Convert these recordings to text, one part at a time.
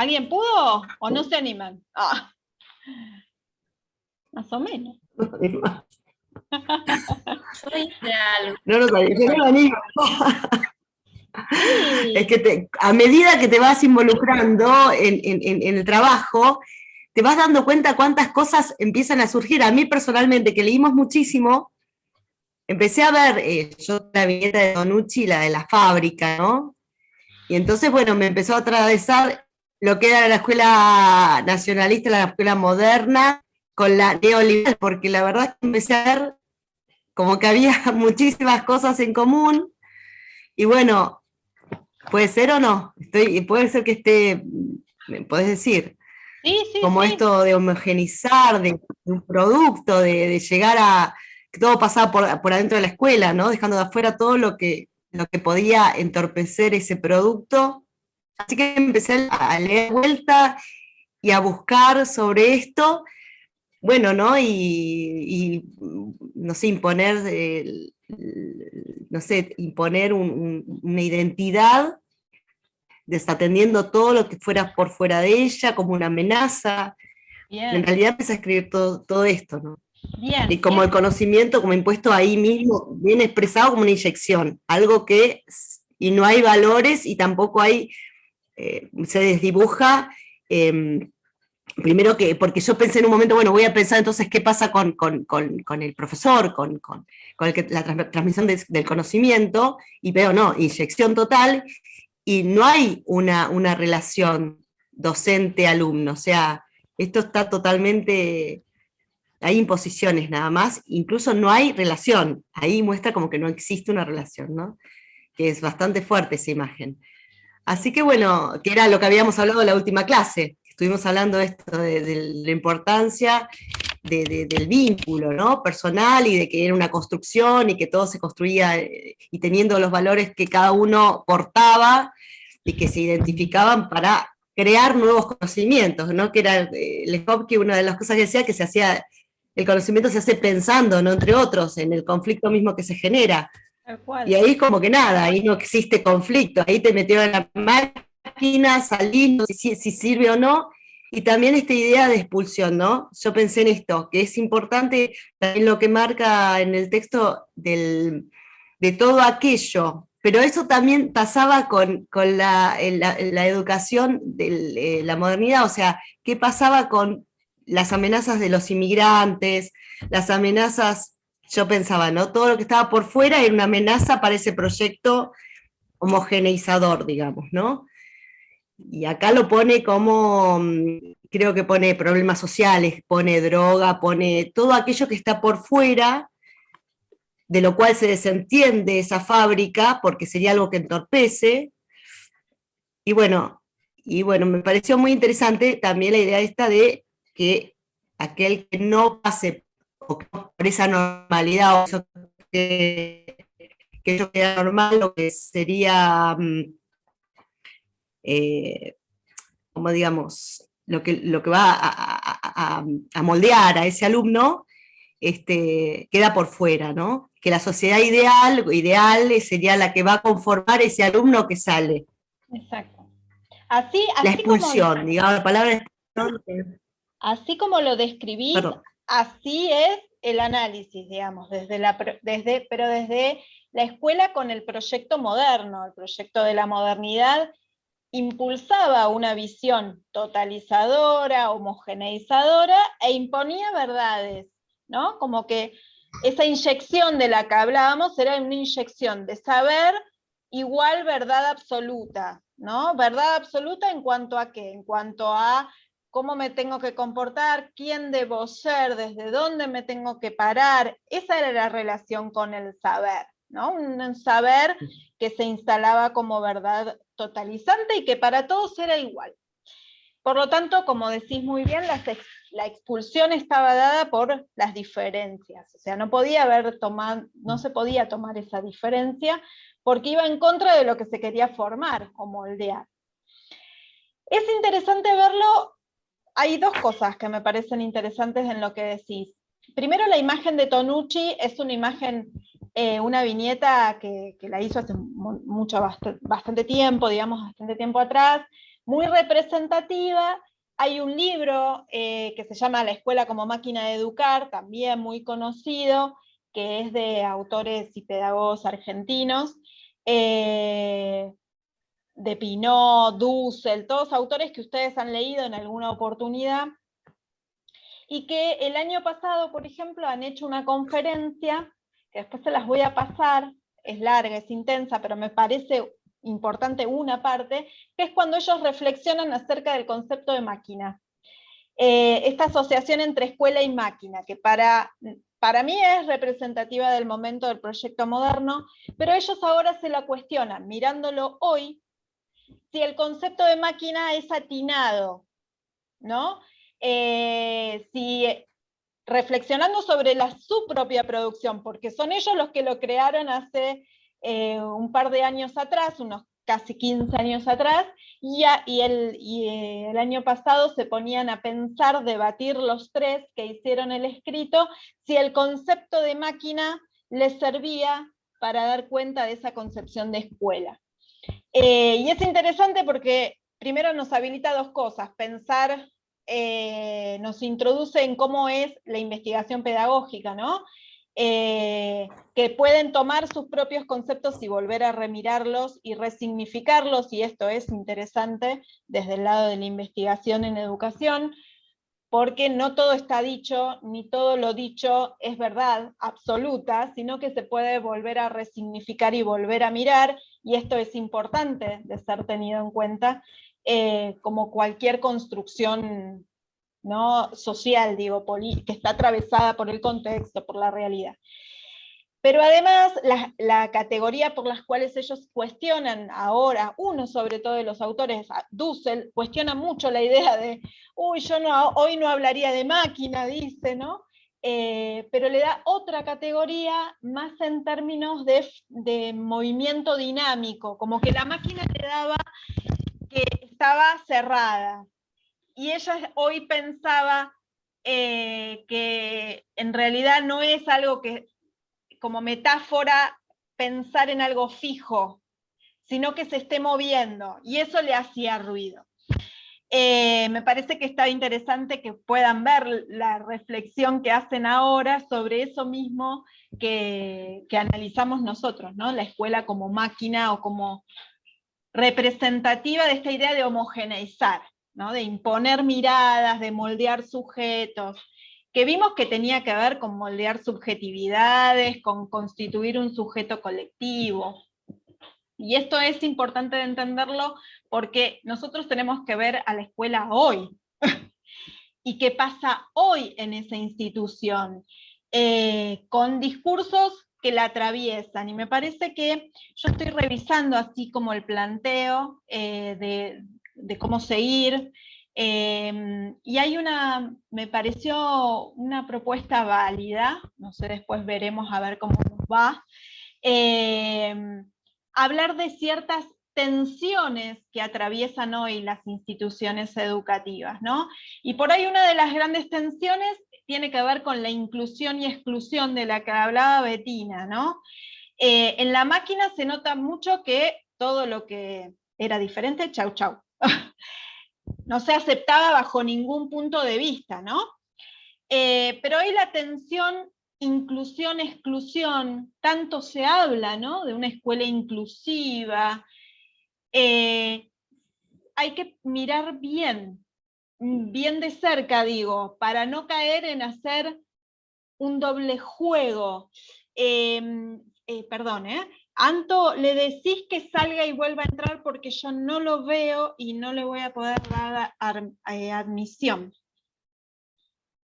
¿Alguien pudo o no se animan? Ah, más o menos. Yo hice algo. No lo sabía, yo no lo animo. Sí. Es que a medida que te vas involucrando en el trabajo, te vas dando cuenta cuántas cosas empiezan a surgir. A mí personalmente, que leímos muchísimo, empecé a ver, yo la viñeta de Tonucci, la de la fábrica, ¿no? Y entonces, bueno, me empezó a atravesar lo que era la escuela nacionalista, la escuela moderna, con la neoliberal, porque la verdad es que empecé a ver como que había muchísimas cosas en común, y bueno, puede ser o no, puede ser que esté, me podés decir, Sí, sí, como sí. esto de homogenizar, de un producto, de llegar a, que todo pasaba por adentro de la escuela, ¿no? Dejando de afuera todo lo que podía entorpecer ese producto. Así que empecé a leer vuelta y a buscar sobre esto, bueno, ¿no? No sé, imponer, no sé, imponer una identidad desatendiendo todo lo que fuera por fuera de ella, como una amenaza. Bien. En realidad empecé a escribir todo esto, ¿no? Bien. Y como el conocimiento, como impuesto ahí mismo, bien expresado como una inyección, algo que, y no hay valores y tampoco hay, se desdibuja, primero que, porque yo pensé en un momento, bueno, voy a pensar entonces qué pasa con el profesor, con la transmisión del conocimiento, y veo, no, inyección total, y no hay una relación docente-alumno, o sea, esto está totalmente, hay imposiciones nada más, incluso no hay relación, ahí muestra como que no existe una relación, ¿no? Que es bastante fuerte esa imagen. Así que bueno, que era lo que habíamos hablado en la última clase, estuvimos hablando de esto, de la importancia del vínculo, ¿no? Personal, y de que era una construcción y que todo se construía y teniendo los valores que cada uno portaba y que se identificaban para crear nuevos conocimientos, ¿no? Que era Lechowski, una de las cosas que decía, que se hacía, el conocimiento se hace pensando, ¿no? Entre otros, en el conflicto mismo que se genera. Tal cual. Y ahí es como que nada, ahí no existe conflicto, ahí te metieron en la máquina, salís, no sé si sirve o no, y también esta idea de expulsión, ¿no? Yo pensé en esto, que es importante también lo que marca en el texto de todo aquello, pero eso también pasaba con la educación de la modernidad, o sea, ¿qué pasaba con las amenazas de los inmigrantes, las amenazas, yo pensaba, ¿no? Todo lo que estaba por fuera era una amenaza para ese proyecto homogeneizador, digamos, ¿no? Y acá lo pone como, creo que pone problemas sociales, pone droga, pone todo aquello que está por fuera, de lo cual se desentiende esa fábrica, porque sería algo que entorpece. Y bueno, me pareció muy interesante también la idea esta de que aquel que no pase por esa normalidad, o eso que eso queda normal, lo que sería, como digamos, lo que va a moldear a ese alumno, queda por fuera, ¿no? Que la sociedad ideal sería la que va a conformar ese alumno que sale. Exacto. Así, La así expulsión, digamos, la palabra expulsión. Así como lo describís, Perdón. así es el análisis, digamos, pero desde la escuela con el proyecto moderno, el proyecto de la modernidad impulsaba una visión totalizadora, homogeneizadora, e imponía verdades, ¿no? Como que esa inyección de la que hablábamos era una inyección de saber igual verdad absoluta, ¿no? Verdad absoluta en cuanto a qué, en cuanto a cómo me tengo que comportar, quién debo ser, desde dónde me tengo que parar. Esa era la relación con el saber, ¿no? Un saber que se instalaba como verdad totalizante y que para todos era igual. Por lo tanto, como decís muy bien, la expulsión estaba dada por las diferencias, o sea, no se podía tomar esa diferencia porque iba en contra de lo que se quería formar o moldear. Es interesante verlo, hay dos cosas que me parecen interesantes en lo que decís. Primero, la imagen de Tonucci es una imagen, una viñeta que la hizo hace bastante tiempo, digamos, bastante tiempo atrás, muy representativa. Hay un libro que se llama La escuela como máquina de educar, también muy conocido, que es de autores y pedagogos argentinos, de Pinot, Dussel, todos autores que ustedes han leído en alguna oportunidad, y que el año pasado, por ejemplo, han hecho una conferencia, que después se las voy a pasar, es larga, es intensa, pero me parece importante una parte, que es cuando ellos reflexionan acerca del concepto de máquina. Esta asociación entre escuela y máquina, que para mí es representativa del momento del proyecto moderno, pero ellos ahora se la cuestionan, mirándolo hoy, si el concepto de máquina es atinado, ¿no? Si reflexionando sobre su propia producción, porque son ellos los que lo crearon hace un par de años atrás, unos casi 15 años atrás, y el año pasado se ponían a pensar, debatir los tres que hicieron el escrito, si el concepto de máquina les servía para dar cuenta de esa concepción de escuela. Y es interesante porque primero nos habilita dos cosas: pensar, nos introduce en cómo es la investigación pedagógica, ¿no? Que pueden tomar sus propios conceptos y volver a remirarlos y resignificarlos, y esto es interesante desde el lado de la investigación en educación, porque no todo está dicho, ni todo lo dicho es verdad absoluta, sino que se puede volver a resignificar y volver a mirar, y esto es importante de ser tenido en cuenta, como cualquier construcción, ¿no?, social, digo, que está atravesada por el contexto, por la realidad. Pero además, la categoría por las cuales ellos cuestionan ahora, uno sobre todo de los autores, Dussel, cuestiona mucho la idea de, uy, yo hoy no hablaría de máquina, dice, ¿no? Pero le da otra categoría más en términos de movimiento dinámico, como que la máquina le daba que estaba cerrada. Y ella hoy pensaba que en realidad no es algo que, como metáfora, pensar en algo fijo, sino que se esté moviendo, y eso le hacía ruido. Me parece que está interesante que puedan ver la reflexión que hacen ahora sobre eso mismo que analizamos nosotros, ¿no? La escuela como máquina o como representativa de esta idea de homogeneizar, ¿no? De imponer miradas, de moldear sujetos, que vimos que tenía que ver con moldear subjetividades, con constituir un sujeto colectivo. Y esto es importante de entenderlo porque nosotros tenemos que ver a la escuela hoy. ¿Y qué pasa hoy en esa institución? Con discursos que la atraviesan. Y me parece que yo estoy revisando así como el planteo de cómo seguir, y hay me pareció una propuesta válida, no sé, después veremos a ver cómo nos va, hablar de ciertas tensiones que atraviesan hoy las instituciones educativas, ¿no? Y por ahí una de las grandes tensiones tiene que ver con la inclusión y exclusión de la que hablaba Bettina, ¿no? En la máquina se nota mucho que todo lo que era diferente, chau chau. No se aceptaba bajo ningún punto de vista, ¿no? Pero hoy la tensión inclusión-exclusión, tanto se habla, ¿no?, de una escuela inclusiva, hay que mirar bien de cerca, digo, para no caer en hacer un doble juego. Perdón, Anto, le decís que salga y vuelva a entrar porque yo no lo veo y no le voy a poder dar admisión.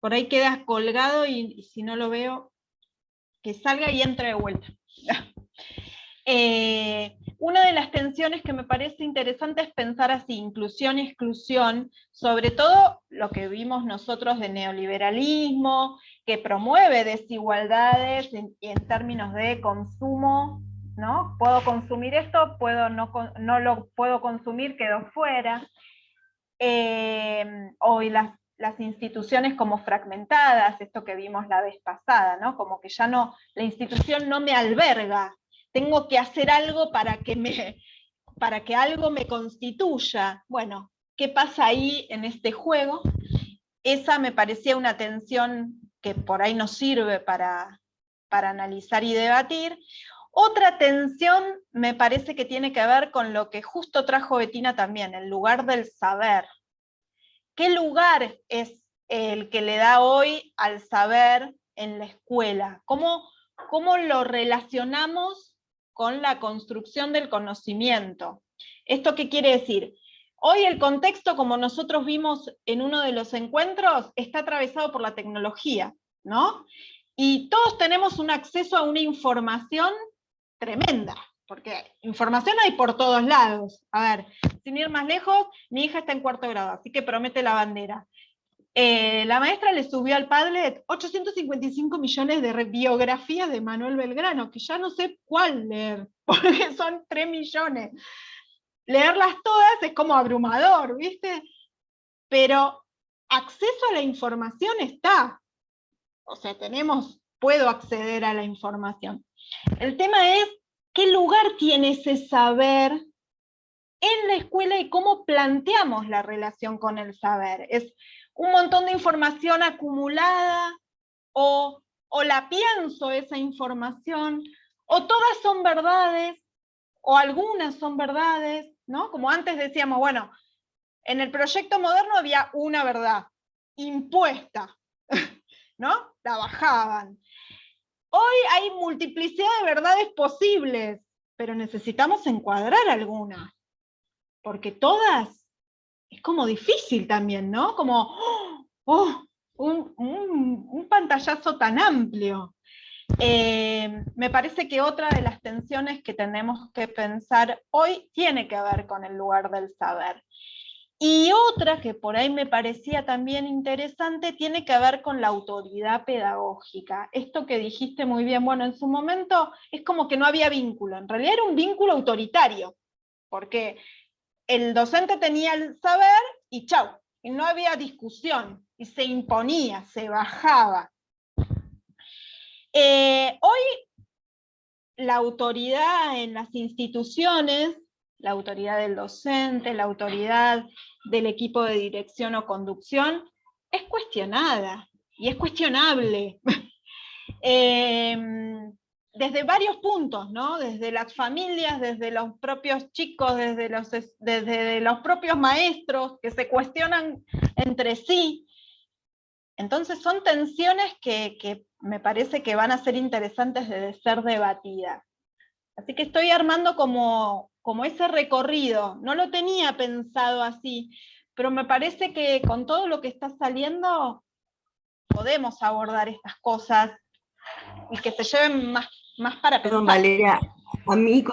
Por ahí quedas colgado y si no lo veo, que salga y entre de vuelta. Una de las tensiones que me parece interesante es pensar así, inclusión y exclusión, sobre todo lo que vimos nosotros de neoliberalismo, que promueve desigualdades en términos de consumo, ¿no? Puedo consumir esto, no lo puedo consumir, quedo fuera. Hoy las instituciones como fragmentadas, esto que vimos la vez pasada, ¿no? Como que ya no, la institución no me alberga, tengo que hacer algo para que para que algo me constituya. Bueno, ¿qué pasa ahí en este juego? Esa me parecía una tensión que por ahí nos sirve para analizar y debatir. Otra tensión me parece que tiene que ver con lo que justo trajo Bettina también, el lugar del saber. ¿Qué lugar es el que le da hoy al saber en la escuela? ¿Cómo lo relacionamos con la construcción del conocimiento? ¿Esto qué quiere decir? Hoy el contexto, como nosotros vimos en uno de los encuentros, está atravesado por la tecnología, ¿no? Y todos tenemos un acceso a una información tremenda, porque información hay por todos lados. A ver, sin ir más lejos, mi hija está en 4º grado, así que promete la bandera. La maestra le subió al Padlet 855 millones de biografías de Manuel Belgrano, que ya no sé cuál leer, porque son 3 millones. Leerlas todas es como abrumador, ¿viste? Pero acceso a la información está. O sea, puedo acceder a la información. El tema es, ¿qué lugar tiene ese saber en la escuela y cómo planteamos la relación con el saber? ¿Es un montón de información acumulada, o la pienso esa información, o todas son verdades, o algunas son verdades, ¿no? Como antes decíamos, bueno, en el proyecto moderno había una verdad, impuesta, ¿no? La bajaban. Hoy hay multiplicidad de verdades posibles, pero necesitamos encuadrar algunas, porque todas es como difícil también, ¿no? Como, un pantallazo tan amplio. Me parece que otra de las tensiones que tenemos que pensar hoy tiene que ver con el lugar del saber. Y otra que por ahí me parecía también interesante tiene que ver con la autoridad pedagógica. Esto que dijiste muy bien, bueno, en su momento es como que no había vínculo, en realidad era un vínculo autoritario, porque el docente tenía el saber y chau, y no había discusión, y se imponía, se bajaba. Hoy la autoridad en las instituciones, la autoridad del docente, la autoridad del equipo de dirección o conducción, es cuestionada, y es cuestionable. Desde varios puntos, ¿no? Desde las familias, desde los propios chicos, desde los propios maestros, que se cuestionan entre sí. Entonces son tensiones que me parece que van a ser interesantes de ser debatidas. Así que estoy armando como ese recorrido. No lo tenía pensado así, pero me parece que con todo lo que está saliendo podemos abordar estas cosas y que se lleven más para pensar. Perdón, Valeria, a mí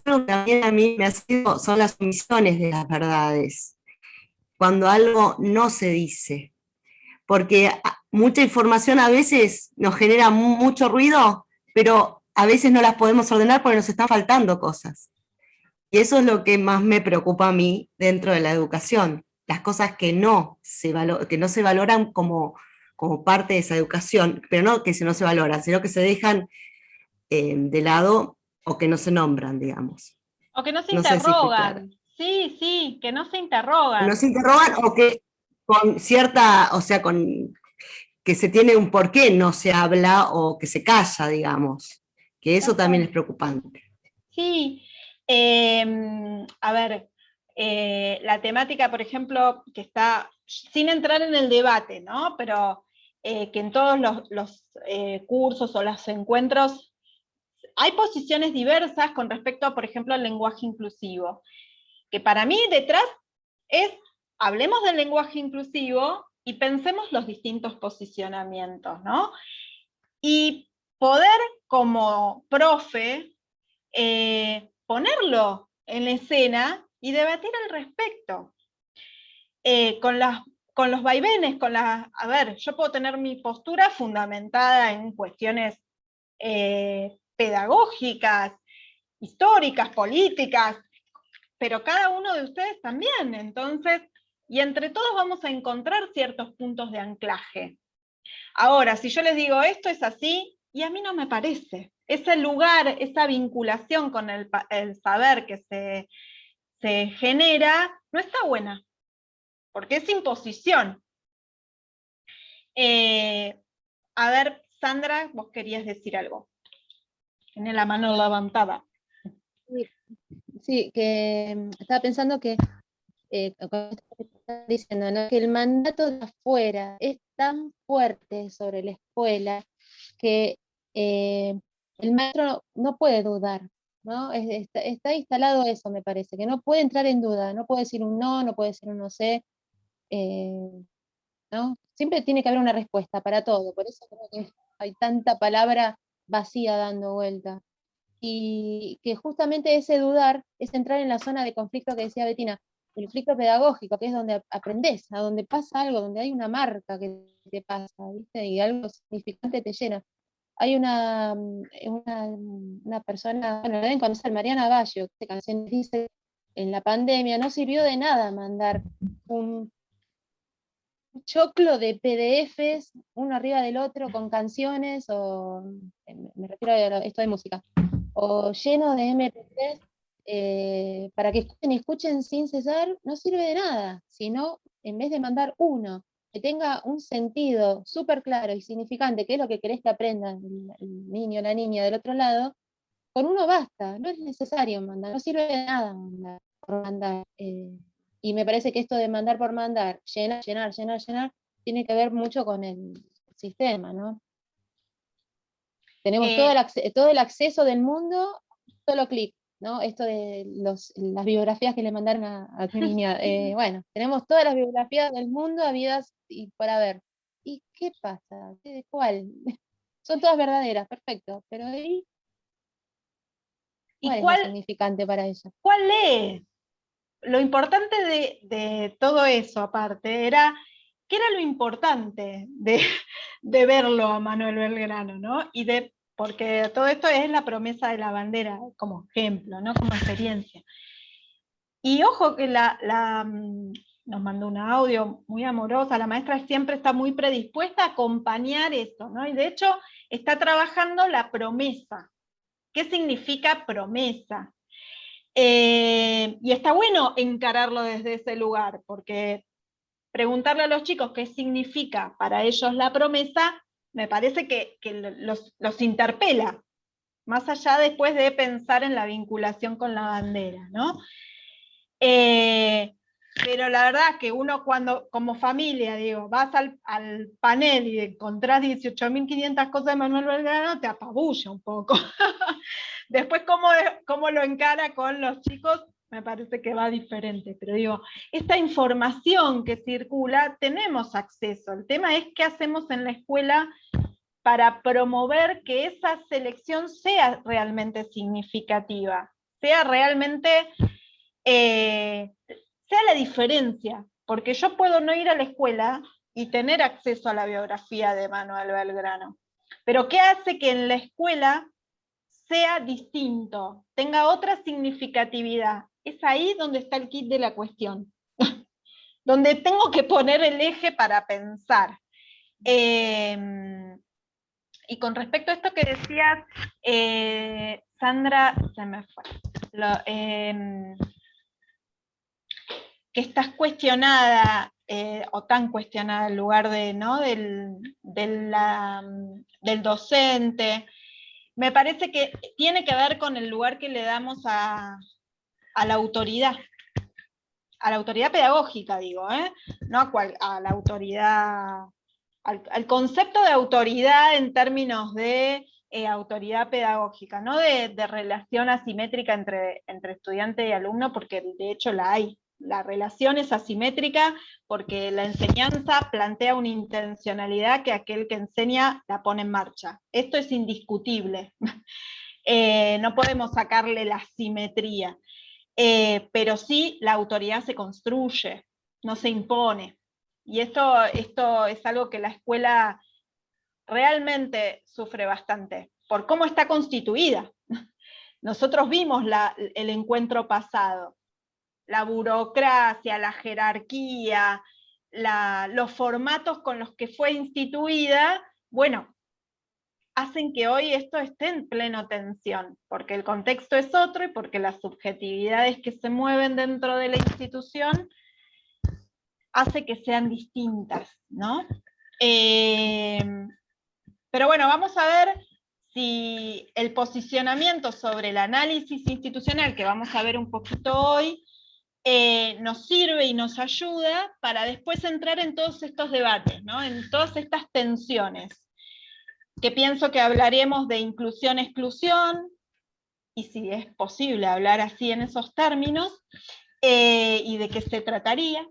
también a mí me ha sido, son las omisiones de las verdades, cuando algo no se dice, porque mucha información a veces nos genera mucho ruido, pero a veces no las podemos ordenar porque nos están faltando cosas. Y eso es lo que más me preocupa a mí dentro de la educación, las cosas que no se valoran como parte de esa educación, pero no que no se valoran, sino que se dejan de lado o que no se nombran, digamos. O que no se No sé si fui clara. interrogan. Sí, que no se interrogan. No se interrogan o que con cierta, o sea, con que se tiene un porqué no se habla o que se calla, digamos. Que eso también es preocupante. Sí. A ver, la temática, por ejemplo, que está, sin entrar en el debate, ¿no? Pero que en todos los cursos o los encuentros hay posiciones diversas con respecto, por ejemplo, al lenguaje inclusivo. Que para mí detrás es, hablemos del lenguaje inclusivo y pensemos los distintos posicionamientos, ¿no? Y poder, como profe, ponerlo en la escena y debatir al respecto. Con los vaivenes, a ver, yo puedo tener mi postura fundamentada en cuestiones pedagógicas, históricas, políticas, pero cada uno de ustedes también, entonces, y entre todos vamos a encontrar ciertos puntos de anclaje. Ahora, si yo les digo esto es así, y a mí no me parece, ese lugar, esa vinculación con el saber que se genera, no está buena, porque es imposición. A ver, Sandra, vos querías decir algo. Tiene la mano levantada. Sí, que estaba pensando que, con esto que estás diciendo, ¿no? Que el mandato de afuera es tan fuerte sobre la escuela que el maestro no puede dudar, ¿no? Está instalado eso, me parece, que no puede entrar en duda, no puede decir un no, no puede decir un no sé, ¿no? Siempre tiene que haber una respuesta para todo, por eso creo que hay tanta palabra vacía dando vuelta. Y que justamente ese dudar es entrar en la zona de conflicto que decía Bettina, el conflicto pedagógico, que es donde aprendés, a donde pasa algo, donde hay una marca que te pasa, ¿viste? Y algo significante te llena. Hay una persona, bueno, la deben conocer, Mariana Baggio, que canción dice, en la pandemia no sirvió de nada mandar un choclo de PDFs, uno arriba del otro, con canciones, o me refiero a esto de música, o lleno de MP3, para que escuchen sin cesar, no sirve de nada, sino en vez de mandar uno, que tenga un sentido súper claro y significante, que es lo que querés que aprenda el niño o la niña del otro lado, con uno basta, no es necesario mandar, no sirve de nada mandar por mandar. Y me parece que esto de mandar por mandar, llenar, llenar, llenar, llenar, tiene que ver mucho con el sistema, ¿no? Tenemos todo el acceso del mundo, solo clic, ¿no? Esto de las biografías que le mandaron a tu niña. Bueno, tenemos todas las biografías del mundo habidas y por haber. ¿Y qué pasa? ¿Cuál? Son todas verdaderas, perfecto, pero ahí, ¿cuál es lo significante para ella? ¿Cuál es? Lo importante de todo eso, aparte, era, ¿qué era lo importante de verlo a Manuel Belgrano, ¿no? Porque todo esto es la promesa de la bandera, como ejemplo, ¿no? Como experiencia. Y ojo que nos mandó un audio muy amorosa, la maestra siempre está muy predispuesta a acompañar eso, ¿no? Y de hecho está trabajando la promesa. ¿Qué significa promesa? Y está bueno encararlo desde ese lugar, porque preguntarle a los chicos qué significa para ellos la promesa, me parece que los interpela, más allá después de pensar en la vinculación con la bandera, ¿no? Pero la verdad es que uno cuando, como familia, digo, vas al panel y encontrás 18.500 cosas de Manuel Belgrano, te apabulla un poco. Después, cómo lo encara con los chicos, me parece que va diferente. Pero digo, esta información que circula, tenemos acceso. El tema es qué hacemos en la escuela para promover que esa selección sea realmente significativa, sea realmente, sea la diferencia. Porque yo puedo no ir a la escuela y tener acceso a la biografía de Manuel Belgrano. Pero ¿qué hace que en la escuela sea distinto, tenga otra significatividad? Es ahí donde está el kit de la cuestión, donde tengo que poner el eje para pensar. Y con respecto a esto que decías, Sandra, se me fue, que estás cuestionada, o tan cuestionada el lugar ¿no? del docente. Me parece que tiene que ver con el lugar que le damos a la autoridad pedagógica, digo, no a la autoridad, al concepto de autoridad en términos de autoridad pedagógica, no de relación asimétrica entre estudiante y alumno, porque de hecho la hay. La relación es asimétrica porque la enseñanza plantea una intencionalidad que aquel que enseña la pone en marcha. Esto es indiscutible. No podemos sacarle la simetría. Pero sí la autoridad se construye, no se impone. Y esto es algo que la escuela realmente sufre bastante, por cómo está constituida. Nosotros vimos el encuentro pasado, la burocracia, la jerarquía, los formatos con los que fue instituida. Bueno, hacen que hoy esto esté en pleno tensión, porque el contexto es otro y porque las subjetividades que se mueven dentro de la institución hace que sean distintas, ¿no? Pero bueno, vamos a ver si el posicionamiento sobre el análisis institucional, que vamos a ver un poquito hoy, nos sirve y nos ayuda para después entrar en todos estos debates, ¿no? En todas estas tensiones, que pienso que hablaremos de inclusión-exclusión, y si es posible hablar así en esos términos, y de qué se trataría,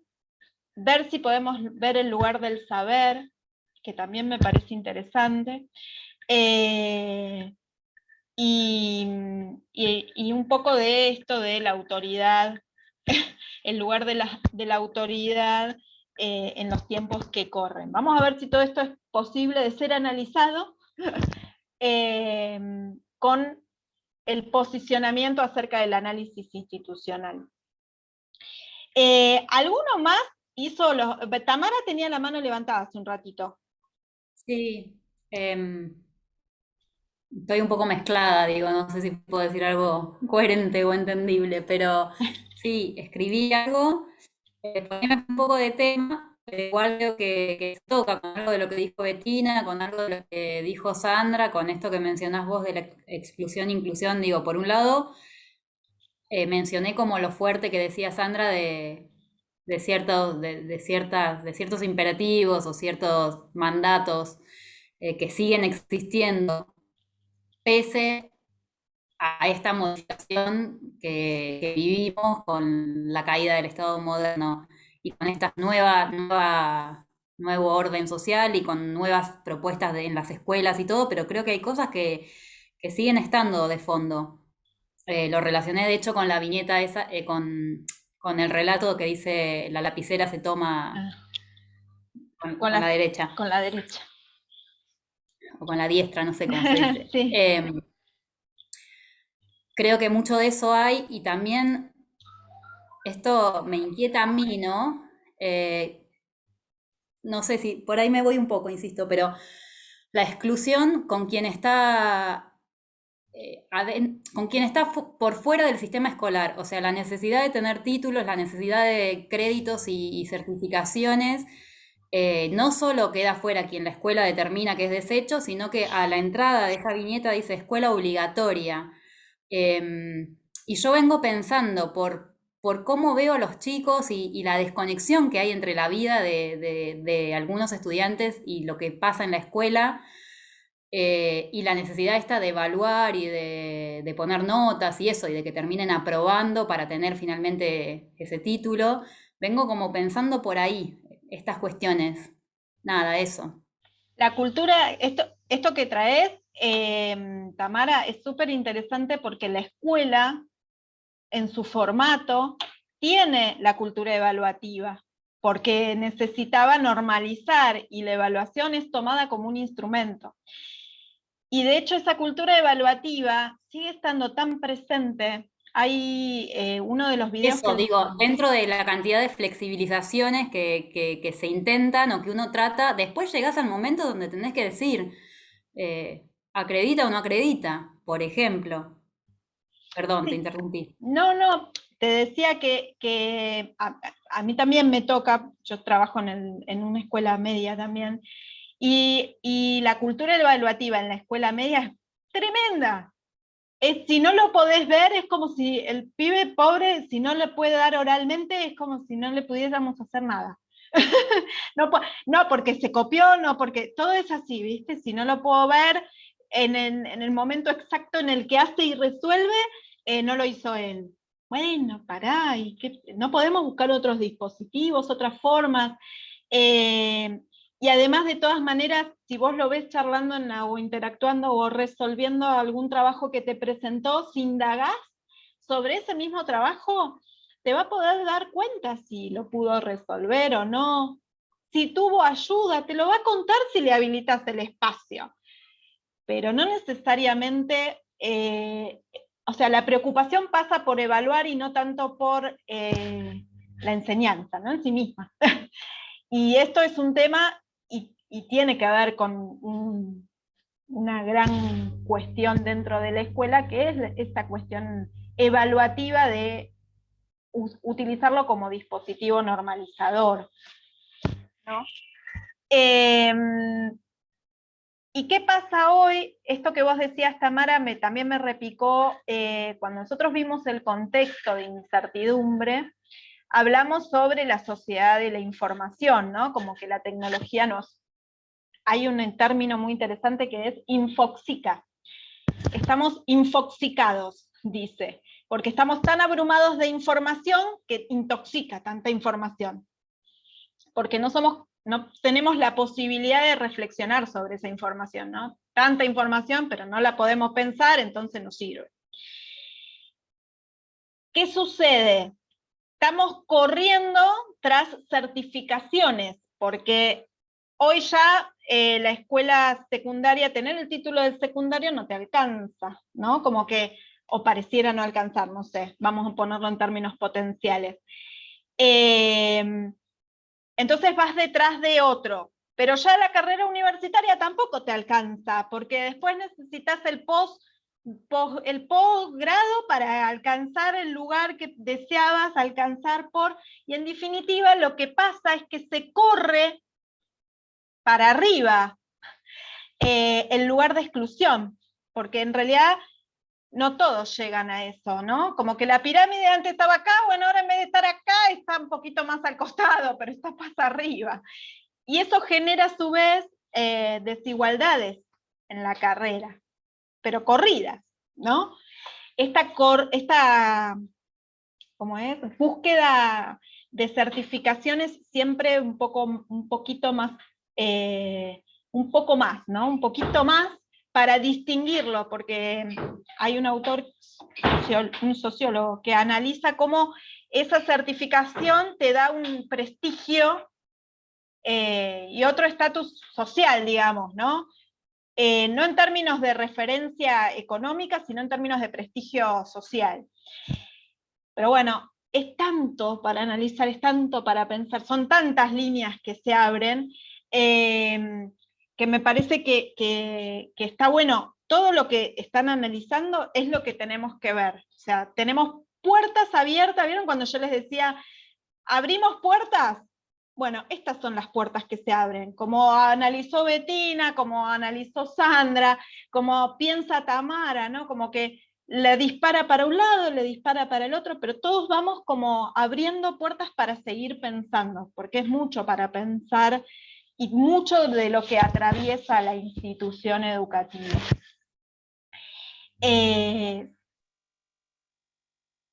ver si podemos ver el lugar del saber, que también me parece interesante, y un poco de esto de la autoridad, el lugar de la autoridad en los tiempos que corren. Vamos a ver si todo esto es posible de ser analizado con el posicionamiento acerca del análisis institucional. ¿Alguno más hizo los... Tamara tenía la mano levantada hace un ratito. Sí, estoy un poco mezclada, digo, no sé si puedo decir algo coherente o entendible, pero sí, escribí algo, poniéndome un poco de tema, pero igual creo que se toca con algo de lo que dijo Bettina, con algo de lo que dijo Sandra, con esto que mencionás vos de la exclusión e inclusión, digo, por un lado, mencioné como lo fuerte que decía Sandra de ciertos imperativos o ciertos mandatos que siguen existiendo pese a esta modificación que vivimos con la caída del Estado moderno y con esta nuevo orden social y con nuevas propuestas en las escuelas y todo, pero creo que hay cosas que siguen estando de fondo. Lo relacioné de hecho con la viñeta esa, con el relato que dice la lapicera se toma con la derecha, Con la derecha. o con la diestra, no sé cómo se dice. Sí. Creo que mucho de eso hay y también esto me inquieta a mí, ¿no? No sé si, por ahí me voy un poco, insisto, pero la exclusión con quien está, por fuera del sistema escolar, o sea, la necesidad de tener títulos, la necesidad de créditos y certificaciones, no solo queda fuera quien la escuela determina que es desecho, sino que a la entrada de esa viñeta dice escuela obligatoria. Y yo vengo pensando por cómo veo a los chicos y la desconexión que hay entre la vida de algunos estudiantes y lo que pasa en la escuela, y la necesidad esta de evaluar y de poner notas y eso, y de que terminen aprobando para tener finalmente ese título. Vengo como pensando por ahí estas cuestiones. Nada, eso. La cultura, esto que traes, Tamara, es súper interesante porque la escuela, en su formato, tiene la cultura evaluativa, porque necesitaba normalizar y la evaluación es tomada como un instrumento. Y de hecho esa cultura evaluativa sigue estando tan presente. Hay uno de los videos Eso, que... digo, dentro de la cantidad de flexibilizaciones que se intentan o que uno trata, después llegás al momento donde tenés que decir, ¿acredita o no acredita? Por ejemplo. Perdón, te Sí. interrumpí. No, te decía que a mí también me toca, yo trabajo en una escuela media también, y la cultura evaluativa en la escuela media es tremenda. Si no lo podés ver, es como si el pibe pobre, si no le puede dar oralmente, es como si no le pudiéramos hacer nada. No porque se copió, no porque todo es así, ¿viste? Si no lo puedo ver en el momento exacto en el que hace y resuelve, no lo hizo él. Bueno, pará, no podemos buscar otros dispositivos, otras formas. Y además, de todas maneras, si vos lo ves charlando o interactuando o resolviendo algún trabajo que te presentó, si indagás sobre ese mismo trabajo, te va a poder dar cuenta si lo pudo resolver o no. Si tuvo ayuda, te lo va a contar si le habilitas el espacio. Pero no necesariamente, o sea, la preocupación pasa por evaluar y no tanto por la enseñanza, ¿no? En sí misma. Y esto es un tema y tiene que ver con una gran cuestión dentro de la escuela, que es esta cuestión evaluativa de utilizarlo como dispositivo normalizador, ¿no? ¿Y qué pasa hoy? Esto que vos decías, Tamara, también me repicó cuando nosotros vimos el contexto de incertidumbre. Hablamos sobre la sociedad de la información, ¿no? Como que la tecnología Hay un término muy interesante que es infoxica. Estamos infoxicados, dice, porque estamos tan abrumados de información que intoxica tanta información. Porque no tenemos la posibilidad de reflexionar sobre esa información, ¿no? Tanta información, pero no la podemos pensar, entonces no sirve. ¿Qué sucede? Estamos corriendo tras certificaciones, porque hoy ya la escuela secundaria, tener el título del secundario no te alcanza, ¿no? Como que, o pareciera no alcanzar, no sé, vamos a ponerlo en términos potenciales. Entonces vas detrás de otro, pero ya la carrera universitaria tampoco te alcanza, porque después necesitas el posgrado para alcanzar el lugar que deseabas alcanzar y en definitiva lo que pasa es que se corre para arriba el lugar de exclusión, porque en realidad no todos llegan a eso, ¿no? Como que la pirámide antes estaba acá, bueno, ahora en vez de estar acá está un poquito más al costado, pero está más arriba. Y eso genera a su vez desigualdades en la carrera, pero corridas, ¿no? Esta ¿cómo es? Búsqueda de certificaciones siempre un poquito más, un poco más, ¿no? Un poquito más para distinguirlo, porque hay un autor, un sociólogo, que analiza cómo esa certificación te da un prestigio y otro estatus social, digamos, ¿no? No en términos de referencia económica, sino en términos de prestigio social. Pero bueno, es tanto para analizar, es tanto para pensar, son tantas líneas que se abren, que me parece que está bueno. Todo lo que están analizando es lo que tenemos que ver. O sea, tenemos puertas abiertas, ¿vieron cuando yo les decía, abrimos puertas? Bueno, estas son las puertas que se abren, como analizó Bettina, como analizó Sandra, como piensa Tamara, ¿no? Como que le dispara para un lado, le dispara para el otro, pero todos vamos como abriendo puertas para seguir pensando, porque es mucho para pensar y mucho de lo que atraviesa la institución educativa.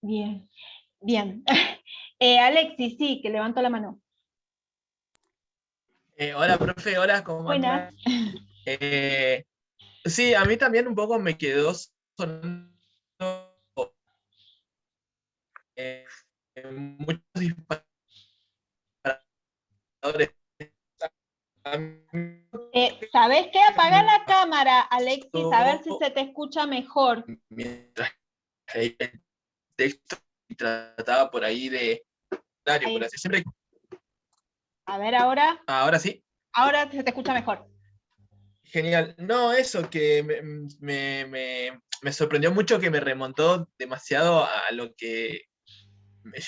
Bien, bien. Alexis, sí, que levantó la mano. Hola, profe, hola, ¿cómo Buenas. andan? Sí, a mí también un poco me quedó sonando muchos disparadores. ¿Sabés qué? Apagá la cámara, Alexis, a ver si se te escucha mejor. Mientras leía el texto y trataba por ahí de... Ahí. Por así, siempre... A ver ahora. Ahora sí. Ahora se te escucha mejor. Genial. No, eso que me sorprendió mucho, que me remontó demasiado a lo que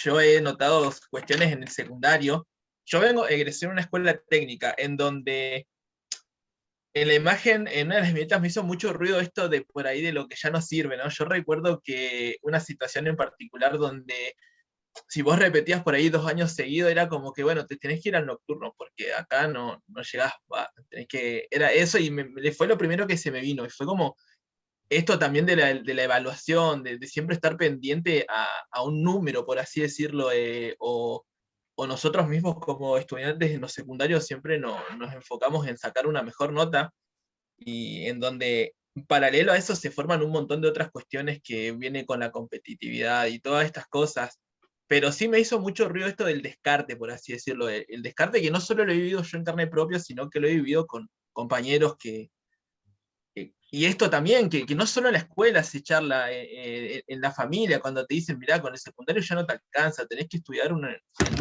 yo he notado cuestiones en el secundario. Yo egresé en una escuela técnica en donde en la imagen, en una de las viñetas me hizo mucho ruido esto de por ahí de lo que ya no sirve, ¿no? Yo recuerdo que una situación en particular donde si vos repetías por ahí 2 años seguidos, era como que, bueno, te tenés que ir al nocturno, porque acá no llegás, tenés que... Era eso y fue lo primero que se me vino, y fue como esto también de la evaluación, de siempre estar pendiente a un número, por así decirlo, o nosotros mismos como estudiantes en los secundarios siempre nos enfocamos en sacar una mejor nota, y en donde paralelo a eso se forman un montón de otras cuestiones que vienen con la competitividad y todas estas cosas. Pero sí me hizo mucho ruido esto del descarte, por así decirlo, el descarte que no solo lo he vivido yo en carne propia, sino que lo he vivido con compañeros y esto también, que no solo en la escuela se charla, en la familia, cuando te dicen, mirá, con el secundario ya no te alcanza, tenés que estudiar en un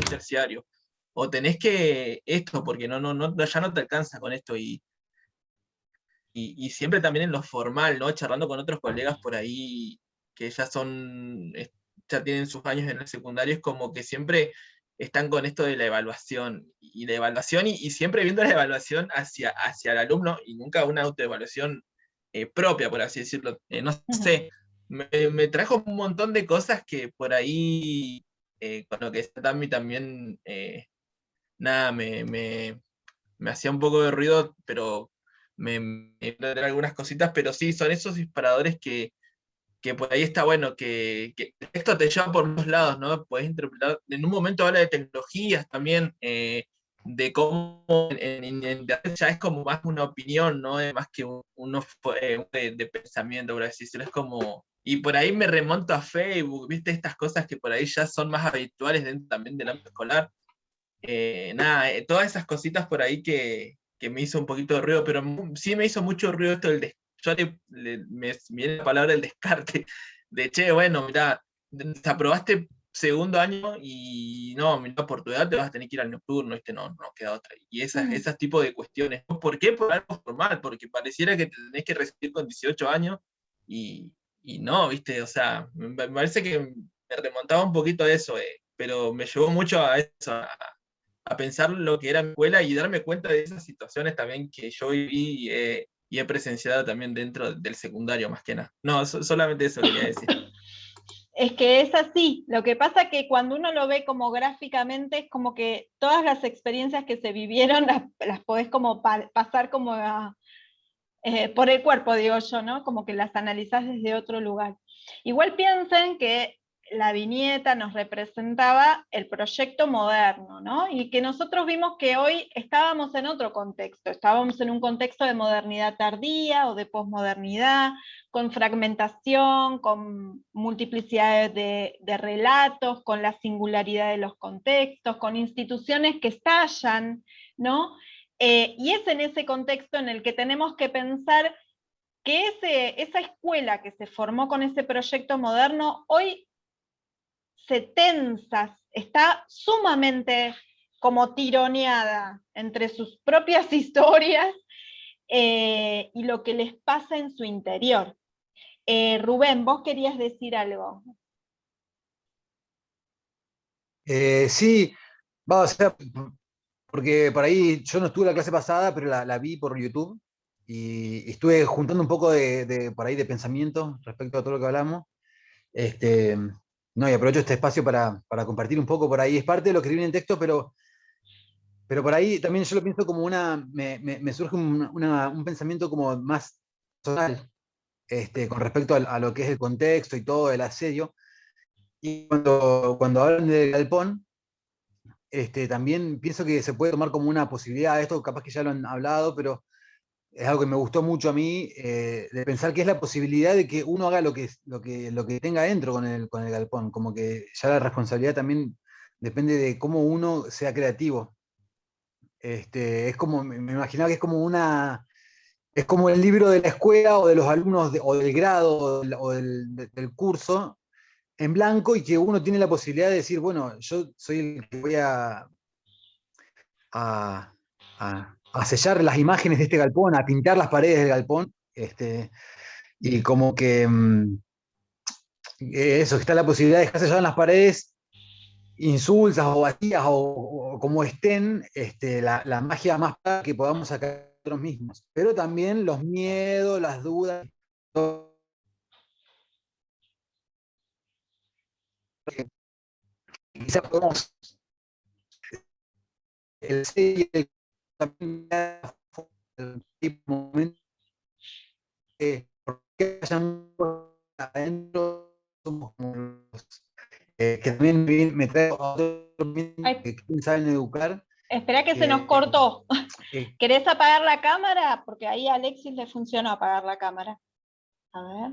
terciario, o tenés que esto, porque ya no te alcanza con esto, y y siempre también en lo formal, ¿no? Charlando con otros colegas por ahí que ya ya tienen sus años en el secundario, es como que siempre están con esto de la evaluación, y la evaluación, y siempre viendo la evaluación hacia el alumno, y nunca una autoevaluación propia, por así decirlo. No sé, me trajo un montón de cosas que por ahí, con lo que está Tami también, nada, me hacía un poco de ruido, pero me algunas cositas, pero sí, son esos disparadores que por ahí está bueno, que esto te lleva por los lados, ¿no? Podés interpretar, en un momento habla de tecnologías también, de cómo en Internet ya es como más una opinión, ¿no? Más que de pensamiento, por así decirlo, es como... Y por ahí me remonto a Facebook, ¿viste? Estas cosas que por ahí ya son más habituales dentro también del ámbito escolar. Nada, todas esas cositas por ahí que me hizo un poquito de ruido, pero sí me hizo mucho ruido esto me viene la palabra del descarte, de che, bueno, mirá, te aprobaste segundo año y no, mirá, por tu edad te vas a tener que ir al nocturno, ¿viste? No, no queda otra. Y esas tipos de cuestiones. ¿Por qué? Por algo formal, porque pareciera que te tenés que recibir con 18 años y, y no, ¿viste? O sea, me parece que me remontaba un poquito a eso, pero me llevó mucho a eso, a pensar lo que era mi escuela y darme cuenta de esas situaciones también que yo viví y he presenciado también dentro del secundario, más que nada. No, solamente eso quería decir. Es que es así. Lo que pasa que cuando uno lo ve como gráficamente, es como que todas las experiencias que se vivieron las podés como pasar como por el cuerpo, digo yo, ¿no? Como que las analizás desde otro lugar. Igual piensen que la viñeta nos representaba el proyecto moderno, ¿no? Y que nosotros vimos que hoy estábamos en otro contexto, estábamos en un contexto de modernidad tardía o de posmodernidad, con fragmentación, con multiplicidad de relatos, con la singularidad de los contextos, con instituciones que estallan, ¿no? Y es en ese contexto en el que tenemos que pensar que esa escuela que se formó con ese proyecto moderno hoy se tensa, está sumamente como tironeada entre sus propias historias y lo que les pasa en su interior. Rubén, vos querías decir algo. Sí, va, o sea, porque por ahí yo no estuve la clase pasada, pero la vi por YouTube y estuve juntando un poco por ahí de pensamiento respecto a todo lo que hablamos. Este, no, y aprovecho este espacio para compartir un poco por ahí. Es parte de lo que escribí en el texto, pero por ahí también yo lo pienso como me surge un pensamiento como más personal, con respecto a lo que es el contexto y todo, el asedio. Y cuando hablan del galpón, también pienso que se puede tomar como una posibilidad, esto capaz que ya lo han hablado, pero es algo que me gustó mucho a mí, de pensar que es la posibilidad de que uno haga lo que tenga dentro con el galpón, como que ya la responsabilidad también depende de cómo uno sea creativo. Es como, me imaginaba que es como el libro de la escuela o de los alumnos o del grado o del curso en blanco y que uno tiene la posibilidad de decir, bueno, yo soy el que voy a sellar las imágenes de este galpón, a pintar las paredes del galpón, y como que eso, que está la posibilidad de dejar selladas en las paredes insulsas o vacías o como estén, la magia más para que podamos sacar de nosotros mismos, pero también los miedos, las dudas, todo que quizás podemos, el ser y el también el momento que porque hayan adentro somos como que también me trae a otro Ay, que saben educar. espera que se nos Que, cortó. que ¿Querés apagar la cámara? Porque ahí a Alexis le funcionó apagar la cámara. A ver.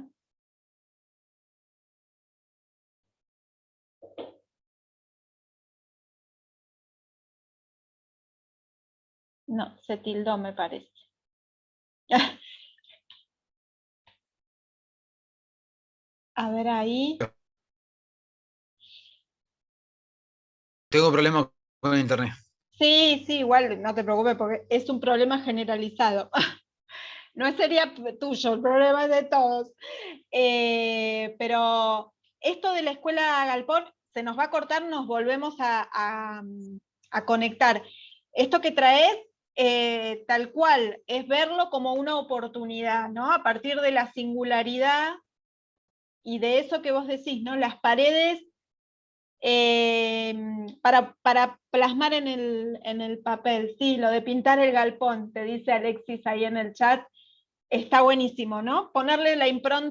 No, se tildó, me parece. A ver ahí. tengo problemas con internet. Sí, sí, igual no te preocupes porque es un problema generalizado. No sería tuyo, el problema es de todos. Pero esto de la escuela Galpón se nos va a cortar, nos volvemos a conectar. Esto que traes, tal cual, es verlo como una oportunidad, ¿no? A partir de la singularidad y de eso que vos decís, ¿no? Las paredes para plasmar en el papel. Sí, lo de pintar el galpón, te dice Alexis ahí en el chat, está buenísimo, ¿no? Ponerle la impronta